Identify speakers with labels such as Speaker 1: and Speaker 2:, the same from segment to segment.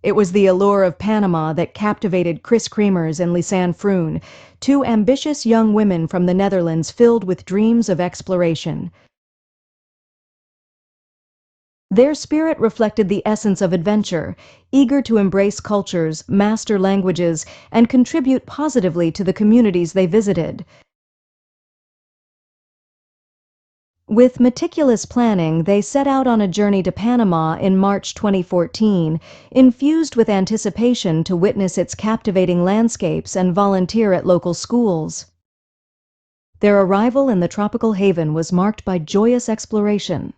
Speaker 1: It was the allure of Panama that captivated Kris Kremers and Lisanne Froon, two ambitious young women from the Netherlands filled with dreams of exploration. Their spirit reflected the essence of adventure, eager to embrace cultures, master languages, and contribute positively to the communities they visited. With meticulous planning, they set out on a journey to Panama in March 2014, infused with anticipation to witness its captivating landscapes and volunteer at local schools. Their arrival in the tropical haven was marked by joyous exploration.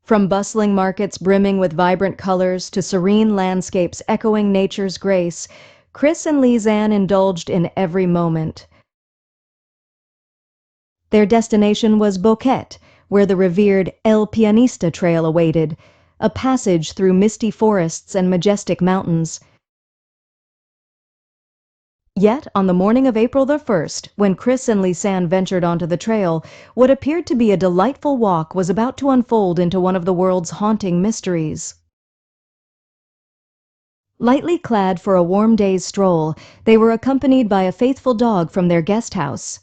Speaker 1: From bustling markets brimming with vibrant colors to serene landscapes echoing nature's grace, Kris and Lisanne indulged in every moment. Their destination was Boquete, where the revered Pianista trail awaited, a passage through misty forests and majestic mountains. Yet, on the morning of April the 1st, when Kris and Lisanne ventured onto the trail, what appeared to be a delightful walk was about to unfold into one of the world's haunting mysteries. Lightly clad for a warm day's stroll, they were accompanied by a faithful dog from their guest house.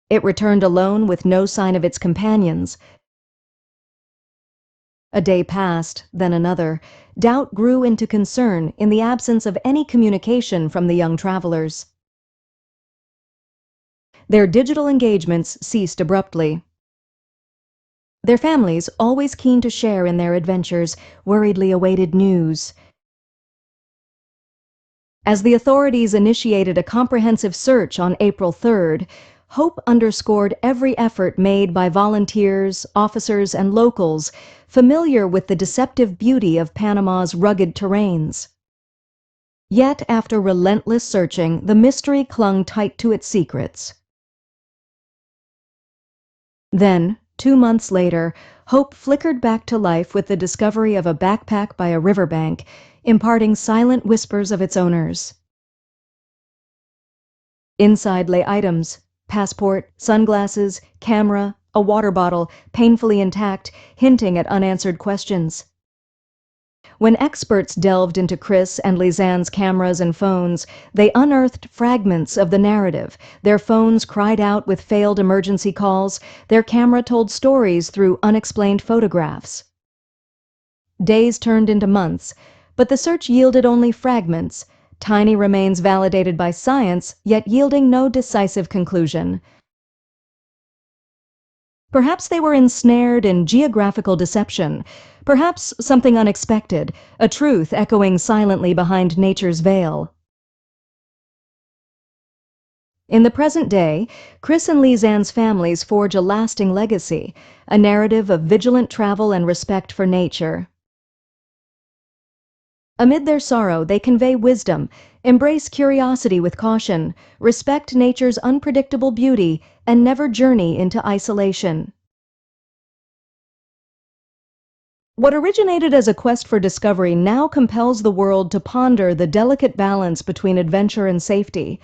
Speaker 1: It returned alone with no sign of its companions. A day passed, then another. Doubt grew into concern in the absence of any communication from the young travelers. Their digital engagements ceased abruptly. Their families, always keen to share in their adventures, worriedly awaited news. As the authorities initiated a comprehensive search on April 3rd, hope underscored every effort made by volunteers, officers, and locals familiar with the deceptive beauty of Panama's rugged terrains. Yet, after relentless searching, the mystery clung tight to its secrets. Then, 2 months later, hope flickered back to life with the discovery of a backpack by a riverbank, imparting silent whispers of its owners. Inside lay items: passport, sunglasses, camera, a water bottle, painfully intact, hinting at unanswered questions. When experts delved into Kris and Lisanne's cameras and phones, they unearthed fragments of the narrative. Their phones cried out with failed emergency calls. Their camera told stories through unexplained photographs. Days turned into months, but the search yielded only fragments, tiny remains validated by science, yet yielding no decisive conclusion. Perhaps they were ensnared in geographical deception, perhaps something unexpected, a truth echoing silently behind nature's veil. In the present day, Kris and Lisanne's families forge a lasting legacy, a narrative of vigilant travel and respect for nature. Amid their sorrow, they convey wisdom, embrace curiosity with caution, respect nature's unpredictable beauty, and never journey into isolation. What originated as a quest for discovery now compels the world to ponder the delicate balance between adventure and safety.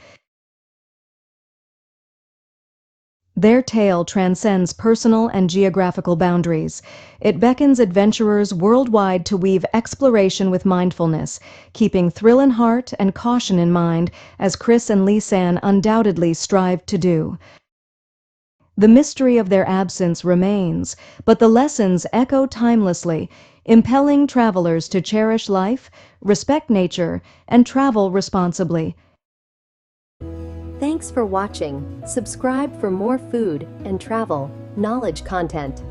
Speaker 1: Their tale transcends personal and geographical boundaries. It beckons adventurers worldwide to weave exploration with mindfulness, keeping thrill in heart and caution in mind, as Kris and Lisanne undoubtedly strive to do. The mystery of their absence remains, but the lessons echo timelessly, impelling travelers to cherish life, respect nature, and travel responsibly.
Speaker 2: Thanks for watching. Subscribe for more food and travel knowledge content.